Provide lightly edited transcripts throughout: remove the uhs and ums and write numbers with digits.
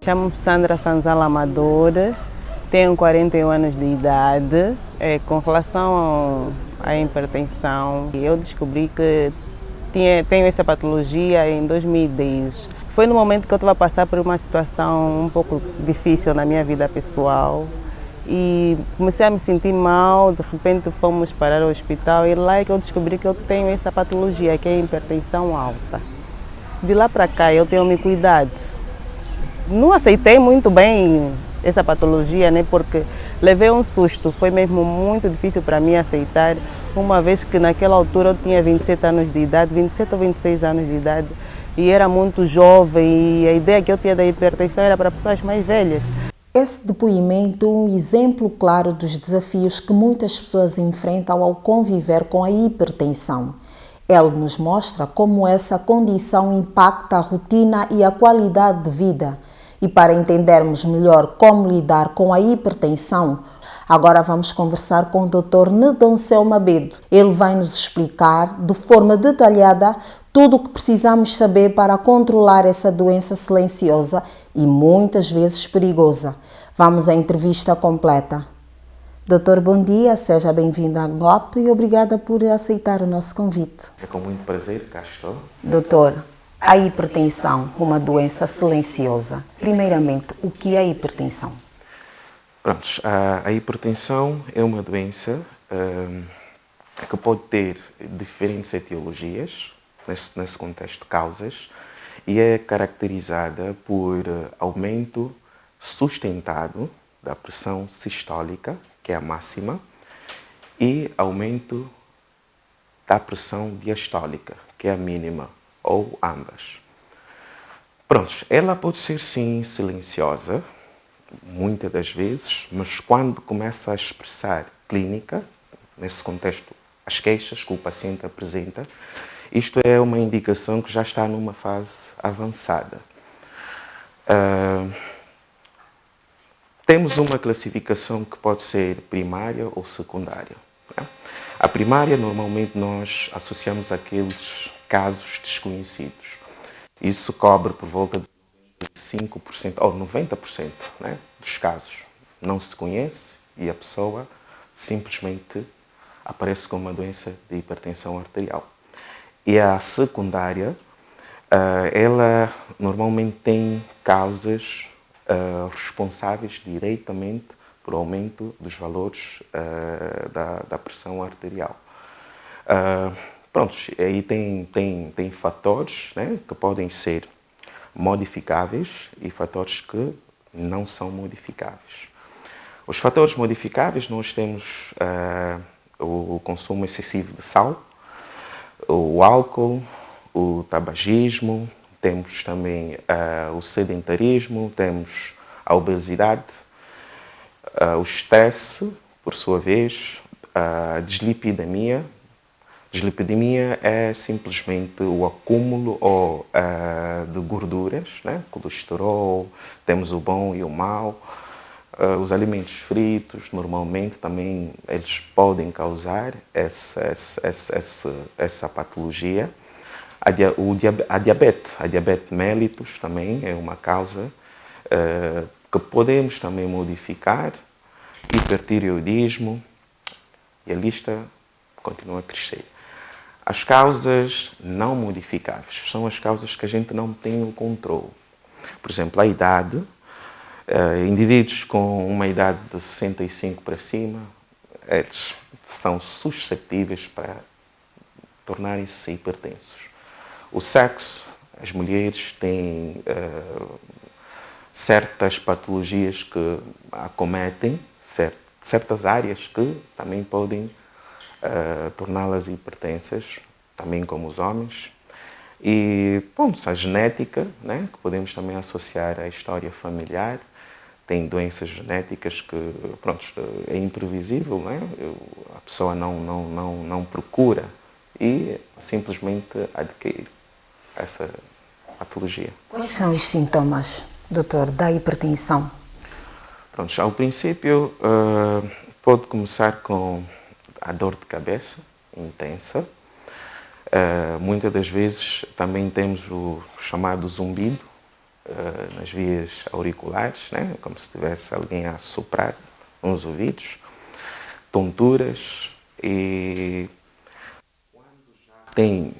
Chamo-me Sandra Sanzala Amador, tenho 41 anos de idade. Com relação à hipertensão, eu descobri que tenho essa patologia em 2010. Foi no momento que eu estava a passar por uma situação um pouco difícil na minha vida pessoal e comecei a me sentir mal. De repente fomos parar ao hospital e lá é que eu descobri que eu tenho essa patologia, que é a hipertensão alta. De lá para cá eu tenho me cuidado. Não aceitei muito bem essa patologia, né? Porque levei um susto, foi mesmo muito difícil para mim aceitar, uma vez que naquela altura eu tinha 27 anos de idade, 27 ou 26 anos de idade, e era muito jovem, e a ideia que eu tinha da hipertensão era para pessoas mais velhas. Esse depoimento é um exemplo claro dos desafios que muitas pessoas enfrentam ao conviver com a hipertensão. Ele nos mostra como essa condição impacta a rotina e a qualidade de vida. E para entendermos melhor como lidar com a hipertensão, agora vamos conversar com o Dr. Nedonceu Mabedo. Ele vai nos explicar de forma detalhada tudo o que precisamos saber para controlar essa doença silenciosa e muitas vezes perigosa. Vamos à entrevista completa. Doutor, bom dia, seja bem-vindo à GOP e obrigada por aceitar o nosso convite. É com muito prazer, cá estou. Doutor, a hipertensão, uma doença silenciosa. Primeiramente, o que é a hipertensão? Prontos, a hipertensão é uma doença que pode ter diferentes etiologias, nesse contexto, causas, e é caracterizada por aumento sustentado da pressão sistólica, que é a máxima, e aumento da pressão diastólica, que é a mínima, ou ambas. Pronto, ela pode ser sim silenciosa, muitas das vezes, mas quando começa a expressar clínica, nesse contexto, as queixas que o paciente apresenta, isto é uma indicação que já está numa fase avançada. Temos uma classificação que pode ser primária ou secundária. A primária, normalmente, nós associamos àqueles casos desconhecidos. Isso cobre por volta de 5% ou 90%, né, dos casos. Não se conhece e a pessoa simplesmente aparece com uma doença de hipertensão arterial. E a secundária, ela normalmente tem causas responsáveis diretamente por aumento dos valores da pressão arterial. Pronto, aí tem fatores, né, que podem ser modificáveis e fatores que não são modificáveis. Os fatores modificáveis, nós temos o consumo excessivo de sal, o álcool, o tabagismo, temos também o sedentarismo, temos a obesidade, o estresse, por sua vez, a dislipidemia. Dislipidemia é simplesmente o acúmulo de gorduras, né? Colesterol, temos o bom e o mau. Os alimentos fritos, normalmente, também eles podem causar essa patologia. A diabetes mellitus também é uma causa que podemos também modificar, hipertireoidismo, e a lista continua a crescer. As causas não modificáveis são as causas que a gente não tem o controle. Por exemplo, a idade. Indivíduos com uma idade de 65 para cima, eles são suscetíveis para tornarem-se hipertensos. O sexo, as mulheres têm certas patologias que acometem, certas áreas que também podem torná-las hipertensas, também como os homens. E, bom, a genética, né, que podemos também associar à história familiar. Tem doenças genéticas que, pronto, é imprevisível, né? A pessoa não procura e simplesmente adquire essa patologia. Quais são os sintomas, doutor, da hipertensão? Pronto, ao princípio, pode começar com a dor de cabeça intensa. Muitas das vezes também temos o chamado zumbido, nas vias auriculares, né? Como se tivesse alguém a soprar nos ouvidos, tonturas e quando já tem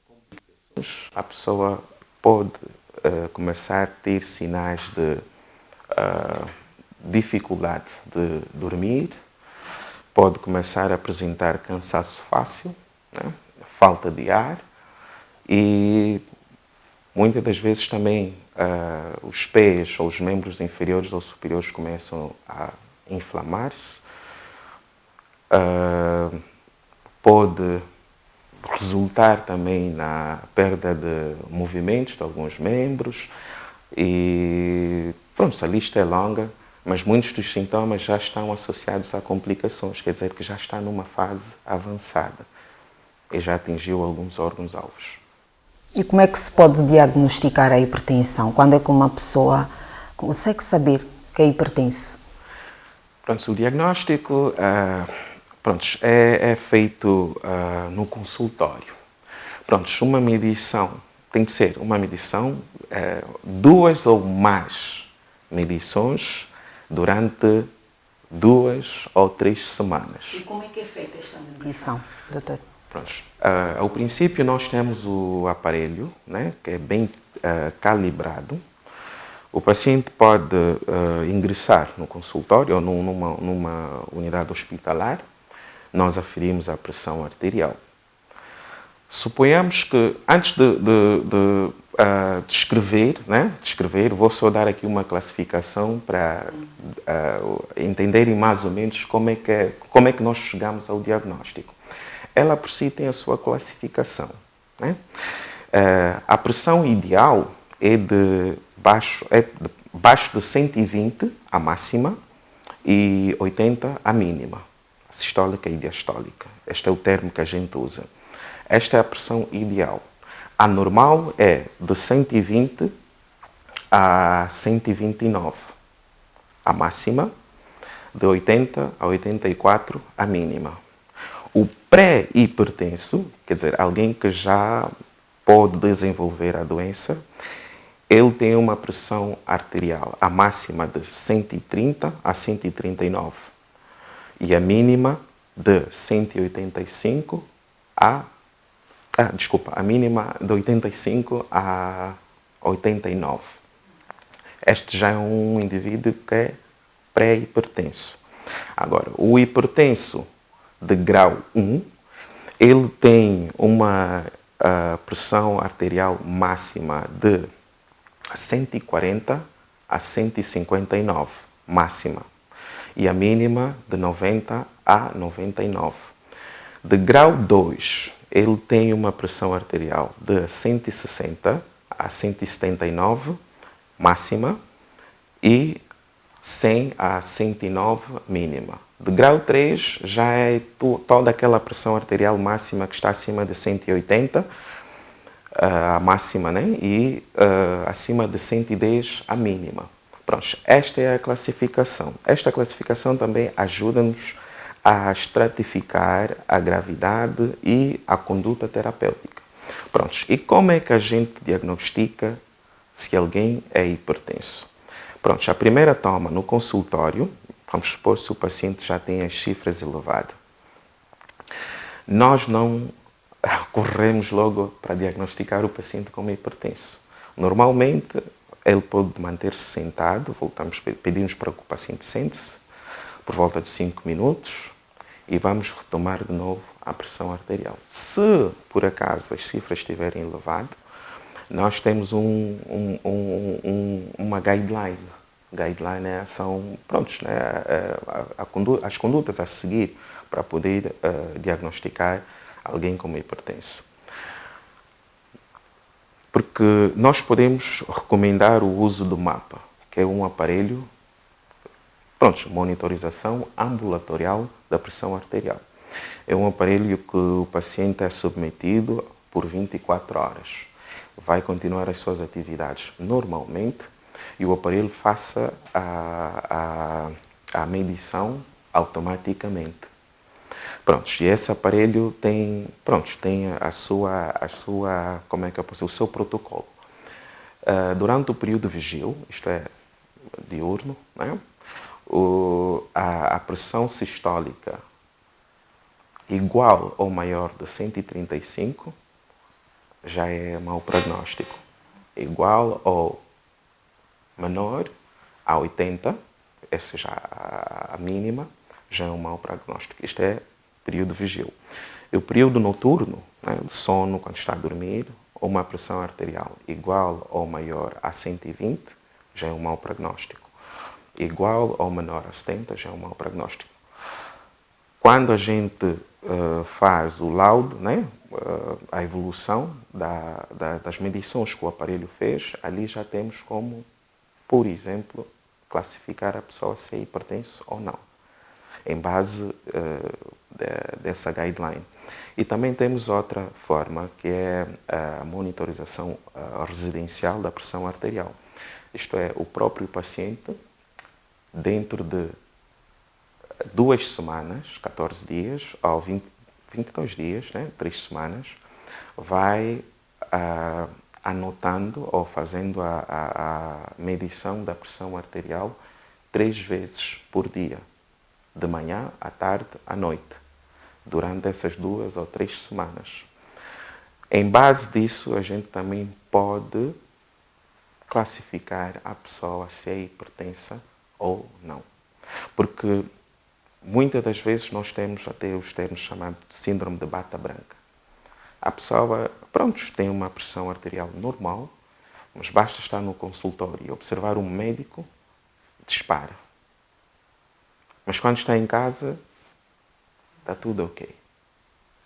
complicações, a pessoa pode começar a ter sinais de dificuldade de dormir, pode começar a apresentar cansaço fácil, né? Falta de ar e muitas das vezes também os pés ou os membros inferiores ou superiores começam a inflamar-se. Pode resultar também na perda de movimentos de alguns membros e pronto, a lista é longa, mas muitos dos sintomas já estão associados a complicações, quer dizer que já está numa fase avançada e já atingiu alguns órgãos-alvos. E como é que se pode diagnosticar a hipertensão? Quando é que uma pessoa consegue saber que é hipertenso? Pronto, o diagnóstico é feito no consultório. Pronto, uma medição tem que ser uma medição, 2 ou mais medições durante 2 ou 3 semanas. E como é que é feita esta medição, doutor? Pronto. Ao princípio nós temos o aparelho, né, que é bem calibrado. O paciente pode ingressar no consultório ou numa unidade hospitalar. Nós aferimos a pressão arterial. Suponhamos que antes de descrever, vou só dar aqui uma classificação para entenderem mais ou menos como é que nós chegamos ao diagnóstico. Ela por si tem a sua classificação, né? A pressão ideal é de baixo de 120 a máxima e 80 a mínima, a sistólica e diastólica. Este é o termo que a gente usa. Esta é a pressão ideal. A normal é de 120 a 129, a máxima, de 80 a 84, a mínima. O pré-hipertenso, quer dizer, alguém que já pode desenvolver a doença, ele tem uma pressão arterial, a máxima de 130 a 139 e a mínima de 185 a mínima de 85 a 89. Este já é um indivíduo que é pré-hipertenso. Agora, o hipertenso de grau 1, ele tem uma pressão arterial máxima de 140 a 159, máxima, e a mínima de 90 a 99. De grau 2, ele tem uma pressão arterial de 160 a 179, máxima, e 100 a 109, mínima. De grau 3, já é toda aquela pressão arterial máxima que está acima de 180, a máxima, né? E acima de 110, a mínima. Pronto, esta é a classificação. Esta classificação também ajuda-nos a estratificar a gravidade e a conduta terapêutica. Pronto, e como é que a gente diagnostica se alguém é hipertenso? Pronto, a primeira toma no consultório, vamos supor se o paciente já tem as cifras elevadas. Nós não corremos logo para diagnosticar o paciente como hipertenso. Normalmente, ele pode manter-se sentado, pedimos para que o paciente sente-se por volta de 5 minutos e vamos retomar de novo a pressão arterial. Se, por acaso, as cifras estiverem elevadas, nós temos uma guideline. Guideline são as condutas a seguir para poder diagnosticar alguém como hipertenso. Porque nós podemos recomendar o uso do mapa, que é um aparelho, monitorização ambulatorial da pressão arterial. É um aparelho que o paciente é submetido por 24 horas. Vai continuar as suas atividades normalmente e o aparelho faça a medição automaticamente. E esse aparelho tem o seu protocolo. Durante o período vigil, isto é, diurno, né? A pressão sistólica igual ou maior de 135 já é mau prognóstico. Igual ou menor a 80, essa já é a mínima, já é um mau prognóstico. Isto é período vigil. E o período noturno, né, de sono, quando está a dormir, uma pressão arterial igual ou maior a 120, já é um mau prognóstico. Igual ou menor a 70, já é um mau prognóstico. Quando a gente faz o laudo, né, a evolução das medições que o aparelho fez, ali já temos como, por exemplo, classificar a pessoa se é hipertenso ou não, em base dessa guideline. E também temos outra forma, que é a monitorização residencial da pressão arterial. Isto é, o próprio paciente, dentro de 2 semanas, 14 dias, ou 22 dias, né, 3 semanas, vai anotando ou fazendo a medição da pressão arterial 3 vezes por dia, de manhã, à tarde, à noite, durante essas 2 ou 3 semanas. Em base disso, a gente também pode classificar a pessoa se é hipertensa ou não. Porque muitas das vezes nós temos até os termos chamados de síndrome de bata branca. A pessoa, pronto, tem uma pressão arterial normal, mas basta estar no consultório e observar um médico, dispara. Mas quando está em casa, está tudo ok.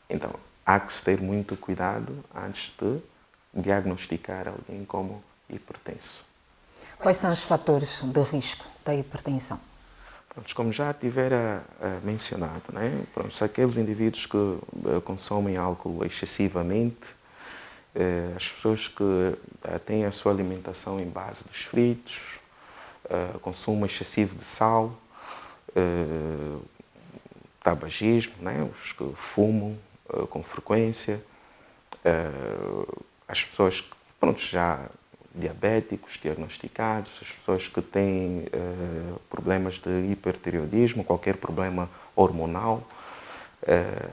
Então, há que se ter muito cuidado antes de diagnosticar alguém como hipertenso. Quais são os fatores de risco da hipertensão? Pronto, como já tivera mencionado, né? Pronto, aqueles indivíduos que consomem álcool excessivamente, as pessoas que têm a sua alimentação em base dos fritos, consumo excessivo de sal, tabagismo, né? Os que fumam com frequência, as pessoas que, pronto, já diabéticos diagnosticados, as pessoas que têm problemas de hipertireoidismo, qualquer problema hormonal,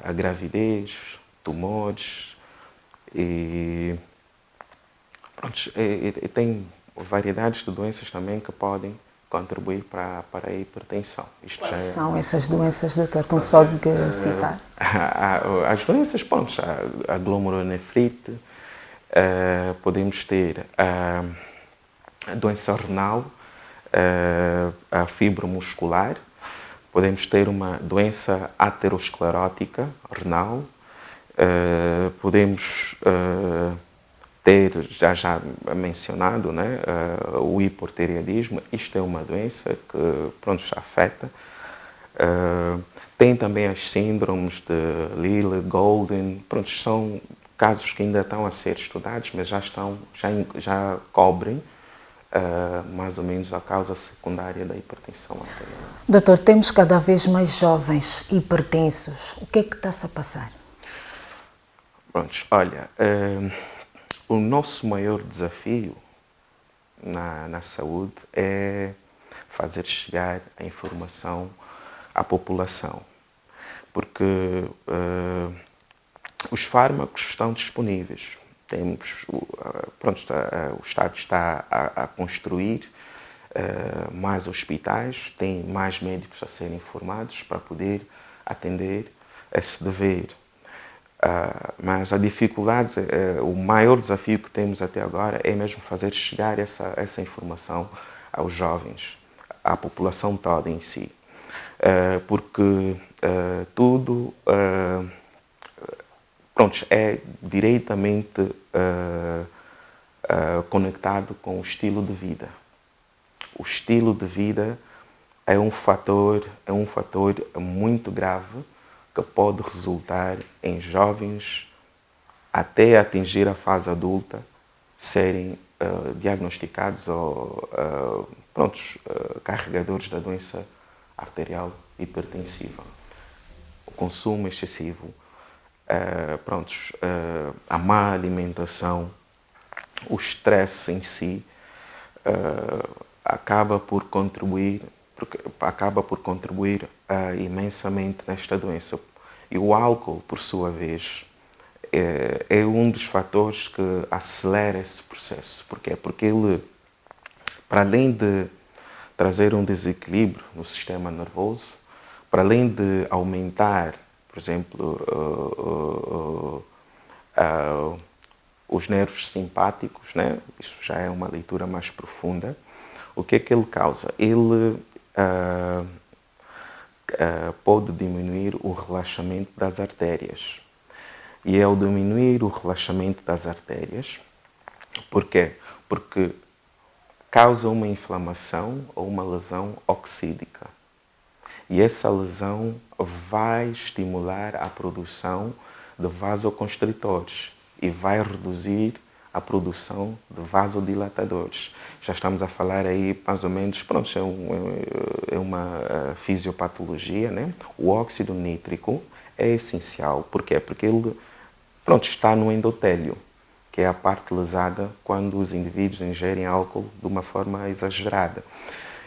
a gravidez, tumores e, pronto, e tem variedades de doenças também que podem contribuir para a hipertensão. Isto Quais já é... são essas doenças, doutor? Consegue citar? As doenças, pronto, a glomerulonefrite, podemos ter a doença renal, a fibromuscular, podemos ter uma doença aterosclerótica renal, podemos ter, já mencionado, né, o hipotireoidismo. Isto é uma doença que, pronto, já afeta. Tem também as síndromes de Lille, Golden, pronto, são casos que ainda estão a ser estudados, mas já cobrem mais ou menos a causa secundária da hipertensão arterial. Doutor, temos cada vez mais jovens hipertensos. O que é que está-se a passar? Pronto, olha, o nosso maior desafio na saúde é fazer chegar a informação à população, porque os fármacos estão disponíveis. Pronto, o Estado está a construir mais hospitais, tem mais médicos a serem formados para poder atender esse dever. Mas a dificuldade, o maior desafio que temos até agora é mesmo fazer chegar essa informação aos jovens, à população toda em si. Porque tudo pronto, é diretamente conectado com o estilo de vida. O estilo de vida é um fator muito grave que pode resultar em jovens, até atingir a fase adulta, serem diagnosticados ou carregadores da doença arterial hipertensiva. O consumo excessivo, a má alimentação, o estresse em si acaba por contribuir imensamente nesta doença. E o álcool, por sua vez, é um dos fatores que acelera esse processo. Porquê? Porque ele, para além de trazer um desequilíbrio no sistema nervoso, para além de aumentar, por exemplo, os nervos simpáticos, né? Isso já é uma leitura mais profunda. O que é que ele causa? Ele pode diminuir o relaxamento das artérias. E ao diminuir o relaxamento das artérias, por quê? Porque causa uma inflamação ou uma lesão oxídica. E essa lesão vai estimular a produção de vasoconstritores e vai reduzir a produção de vasodilatadores. Já estamos a falar aí, mais ou menos, pronto, é uma fisiopatologia, né? O óxido nítrico é essencial. Por quê? Porque ele, pronto, está no endotélio, que é a parte lesada quando os indivíduos ingerem álcool de uma forma exagerada.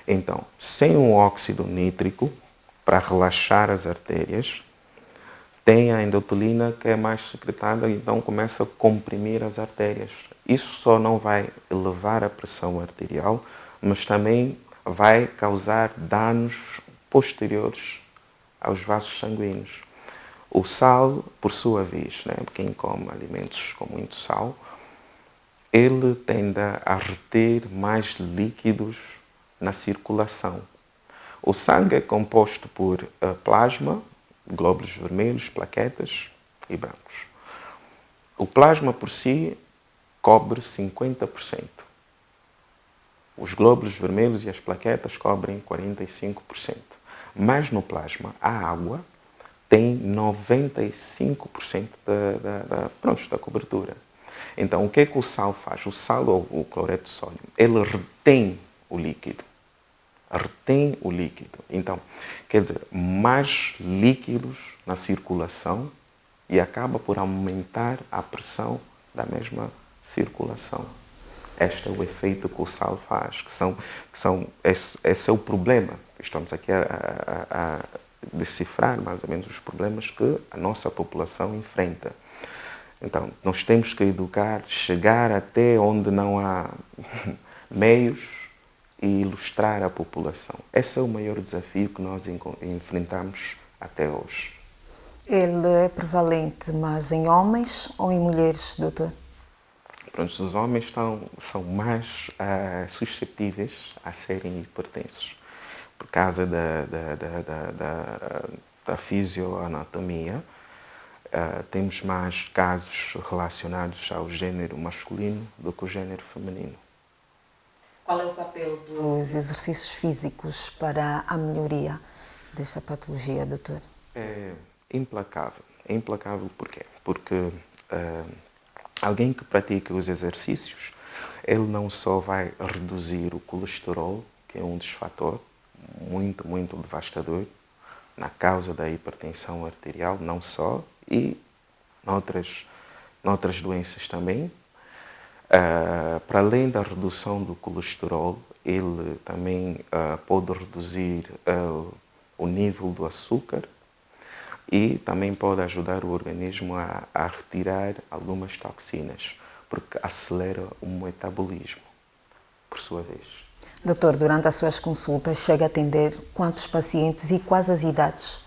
Então, sem um óxido nítrico, para relaxar as artérias, tem a endothelina que é mais secretada, então começa a comprimir as artérias. Isso só não vai elevar a pressão arterial, mas também vai causar danos posteriores aos vasos sanguíneos. O sal, por sua vez, né, quem come alimentos com muito sal, ele tende a reter mais líquidos na circulação. O sangue é composto por plasma, glóbulos vermelhos, plaquetas e brancos. O plasma por si cobre 50%. Os glóbulos vermelhos e as plaquetas cobrem 45%. Mas no plasma, a água tem 95% da cobertura. Então, o que é que o sal faz? O sal ou o cloreto de sódio, ele retém o líquido. Retém o líquido. Então, quer dizer, mais líquidos na circulação e acaba por aumentar a pressão da mesma circulação. Este é o efeito que o sal faz, esse é o problema. Estamos aqui a decifrar mais ou menos os problemas que a nossa população enfrenta. Então, nós temos que educar, chegar até onde não há meios e ilustrar a população. Esse é o maior desafio que nós enfrentamos até hoje. Ele é prevalente mais em homens ou em mulheres, doutor? Pronto, os homens são mais suscetíveis a serem hipertensos por causa da fisioanatomia. Temos mais casos relacionados ao género masculino do que o género feminino. Qual é o papel dos exercícios físicos para a melhoria desta patologia, doutor? É implacável. É implacável porquê? Porque alguém que pratica os exercícios, ele não só vai reduzir o colesterol, que é um dos fatores muito, muito devastador na causa da hipertensão arterial, não só, e noutras doenças também. Para além da redução do colesterol, ele também pode reduzir o nível do açúcar e também pode ajudar o organismo a retirar algumas toxinas, porque acelera o metabolismo, por sua vez. Doutor, durante as suas consultas, chega a atender quantos pacientes e quais as idades?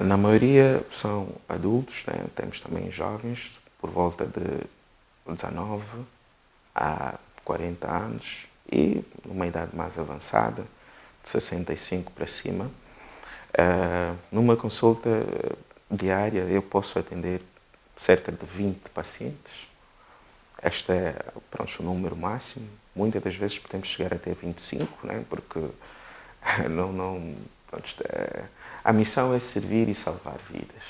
Na maioria são adultos, né? Temos também jovens, por volta de 19 a 40 anos e numa idade mais avançada, de 65 para cima. Numa consulta diária eu posso atender cerca de 20 pacientes. Este é, pronto, o número máximo. Muitas das vezes podemos chegar até 25, né? Porque a missão é servir e salvar vidas.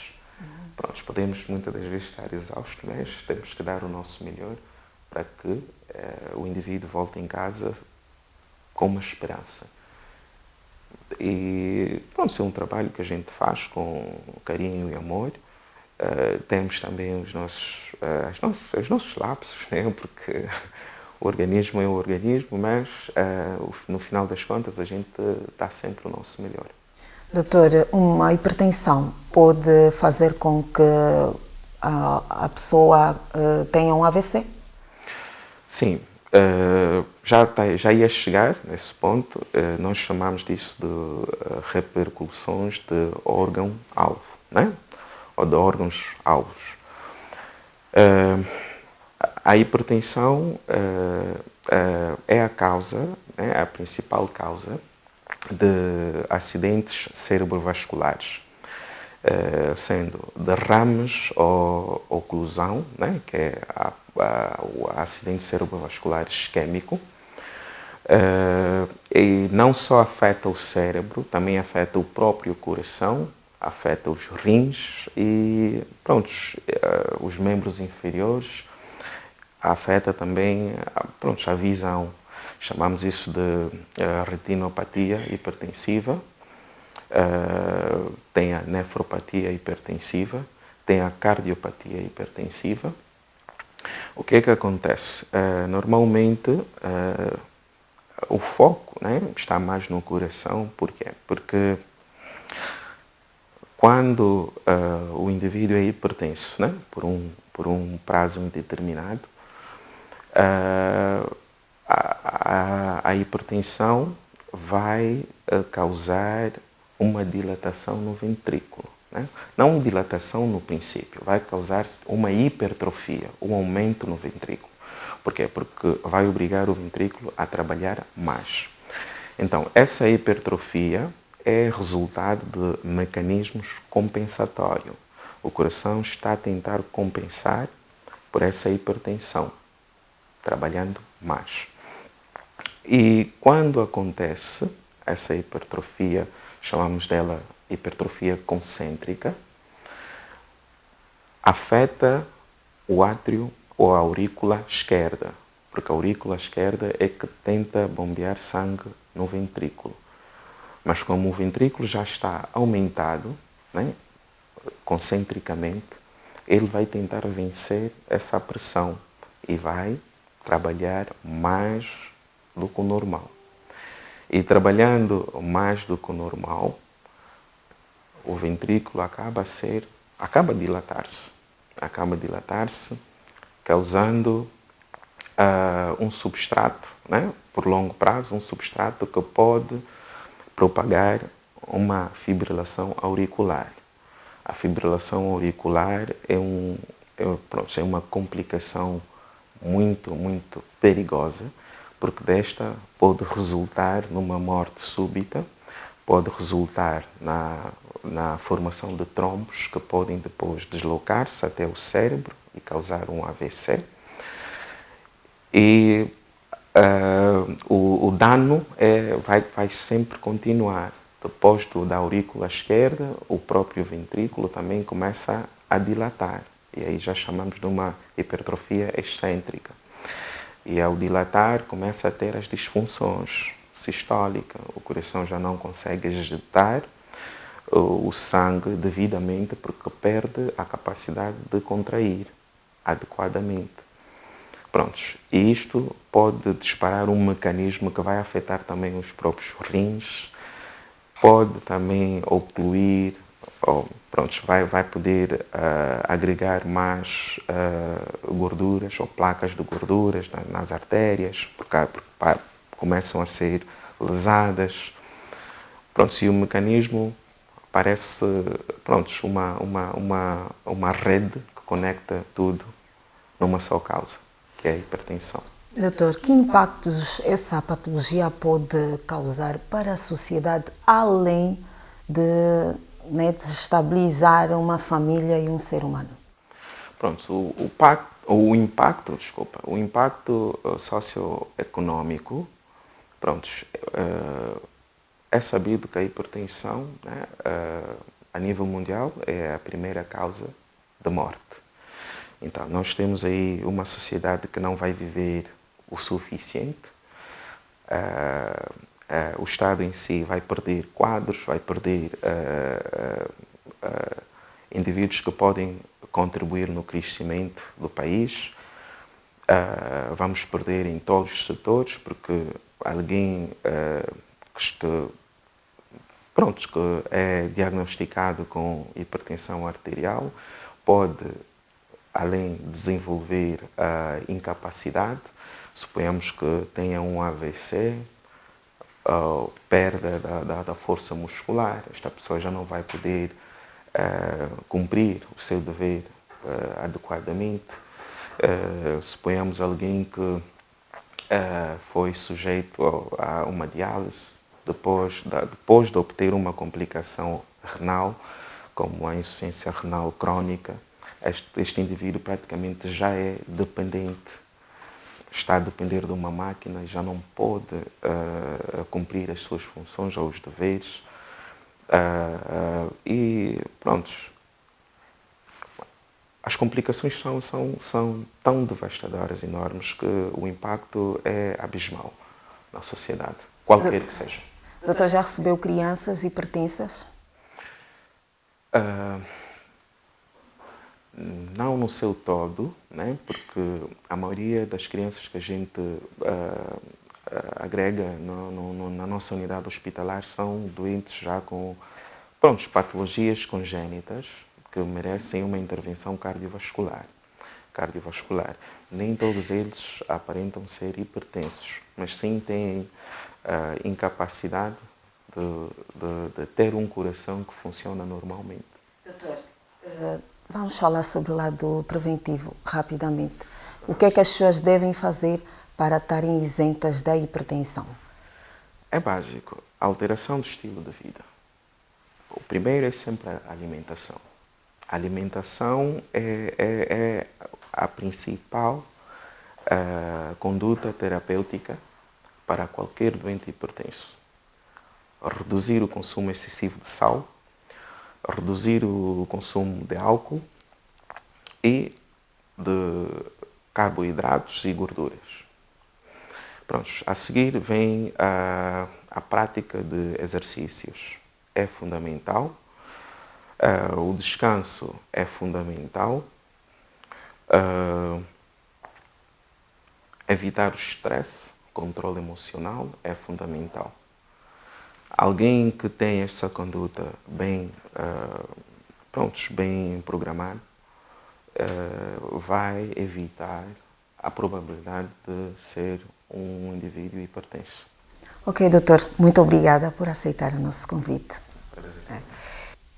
Pronto, podemos muitas das vezes estar exaustos, mas temos que dar o nosso melhor para que o indivíduo volte em casa com uma esperança. E pronto, é um trabalho que a gente faz com carinho e amor Temos também os nossos lapsos, né? Porque o organismo é um organismo, mas no final das contas a gente dá sempre o nosso melhor. Doutor, uma hipertensão pode fazer com que a pessoa tenha um AVC? Sim, já ia chegar nesse ponto. Nós chamamos disso de repercussões de órgão-alvo, né? Ou de órgãos-alvos. A hipertensão é a causa, né, a principal causa de acidentes cerebrovasculares, sendo derrames ou oclusão, né, que é o acidente cerebrovascular isquémico. E não só afeta o cérebro, também afeta o próprio coração, afeta os rins e os membros inferiores, afeta também a visão. Chamamos isso de retinopatia hipertensiva, tem a nefropatia hipertensiva, tem a cardiopatia hipertensiva. O que é que acontece? Normalmente, o foco, né, está mais no coração. Por quê? Porque quando o indivíduo é hipertenso, né, por um prazo indeterminado, a hipertensão vai causar uma dilatação no ventrículo, né? Não dilatação no princípio, vai causar uma hipertrofia, um aumento no ventrículo. Por quê? Porque vai obrigar o ventrículo a trabalhar mais. Então, essa hipertrofia é resultado de mecanismos compensatórios. O coração está a tentar compensar por essa hipertensão, trabalhando mais. E quando acontece essa hipertrofia, chamamos dela hipertrofia concêntrica, afeta o átrio ou a aurícula esquerda, porque a aurícula esquerda é que tenta bombear sangue no ventrículo. Mas como o ventrículo já está aumentado, né, concentricamente, ele vai tentar vencer essa pressão e vai trabalhar mais do que o normal. E trabalhando mais do que o normal, o ventrículo acaba a dilatar-se, causando um substrato, né, por longo prazo, um substrato que pode propagar uma fibrilação auricular. A fibrilação auricular é uma complicação muito, muito perigosa, porque desta pode resultar numa morte súbita, pode resultar na formação de trombos que podem depois deslocar-se até o cérebro e causar um AVC. E o dano vai sempre continuar. Depois da aurícula esquerda, o próprio ventrículo também começa a dilatar. E aí já chamamos de uma hipertrofia excêntrica. E ao dilatar, começa a ter as disfunções sistólicas. O coração já não consegue ejetar o sangue devidamente porque perde a capacidade de contrair adequadamente. Prontos. E isto pode disparar um mecanismo que vai afetar também os próprios rins, pode também ocluir, vai poder agregar mais gorduras ou placas de gorduras nas artérias, porque começam a ser lesadas. E o mecanismo parece uma rede que conecta tudo numa só causa, que é a hipertensão. Doutor, que impactos essa patologia pode causar para a sociedade, além de desestabilizar uma família e um ser humano? O impacto socioeconômico, é sabido que a hipertensão, né, a nível mundial, é a primeira causa de morte. Então, nós temos aí uma sociedade que não vai viver o suficiente. O Estado em si vai perder quadros, vai perder indivíduos que podem contribuir no crescimento do país. Vamos perder em todos os setores, porque alguém que é diagnosticado com hipertensão arterial pode, além de desenvolver incapacidade, suponhamos que tenha um AVC, perda da força muscular, esta pessoa já não vai poder cumprir o seu dever adequadamente. Suponhamos alguém que foi sujeito a uma diálise depois de obter uma complicação renal, como a insuficiência renal crónica. Este indivíduo praticamente já é dependente, está a depender de uma máquina e já não pode cumprir as suas funções ou os deveres. E pronto, as complicações são tão devastadoras, enormes, que o impacto é abismal na sociedade, qualquer que seja. Doutor, já recebeu crianças hipertensas? Não no seu todo, né? Porque a maioria das crianças que a gente agrega na nossa unidade hospitalar são doentes já com patologias congénitas que merecem uma intervenção cardiovascular. Nem todos eles aparentam ser hipertensos, mas sim têm incapacidade de ter um coração que funciona normalmente. Doutor, vamos falar sobre o lado preventivo, rapidamente. O que é que as pessoas devem fazer para estarem isentas da hipertensão? É básico, a alteração do estilo de vida. O primeiro é sempre a alimentação. A alimentação é a principal conduta terapêutica para qualquer doente hipertenso. Reduzir o consumo excessivo de sal, reduzir o consumo de álcool e de carboidratos e gorduras. Pronto, a seguir vem a prática de exercícios. É fundamental. O descanso é fundamental. Evitar o estresse, controle emocional é fundamental. Alguém que tem essa conduta bem programada vai evitar a probabilidade de ser um indivíduo hipertenso. Ok, doutor, muito obrigada por aceitar o nosso convite.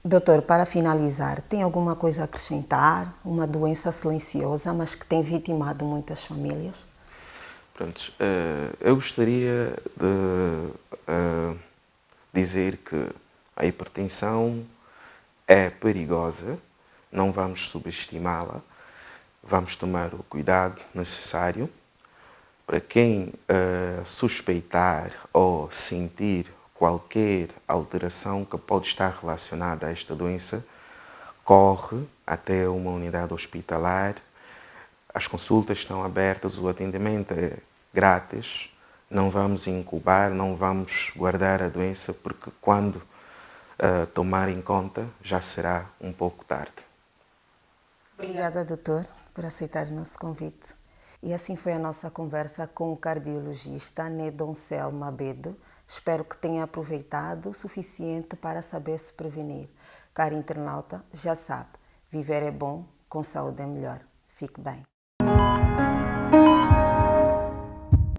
Doutor, para finalizar, tem alguma coisa a acrescentar? Uma doença silenciosa, mas que tem vitimado muitas famílias? Pronto, eu gostaria de dizer que a hipertensão é perigosa, não vamos subestimá-la, vamos tomar o cuidado necessário. Para quem suspeitar ou sentir qualquer alteração que pode estar relacionada a esta doença, corre até uma unidade hospitalar. As consultas estão abertas, o atendimento é grátis. Não vamos incubar, não vamos guardar a doença, porque quando tomar em conta já será um pouco tarde. Obrigada, doutor, por aceitar o nosso convite. E assim foi a nossa conversa com o cardiologista Nedoncel Mabedo. Espero que tenha aproveitado o suficiente para saber se prevenir. Caro internauta, já sabe, viver é bom, com saúde é melhor. Fique bem.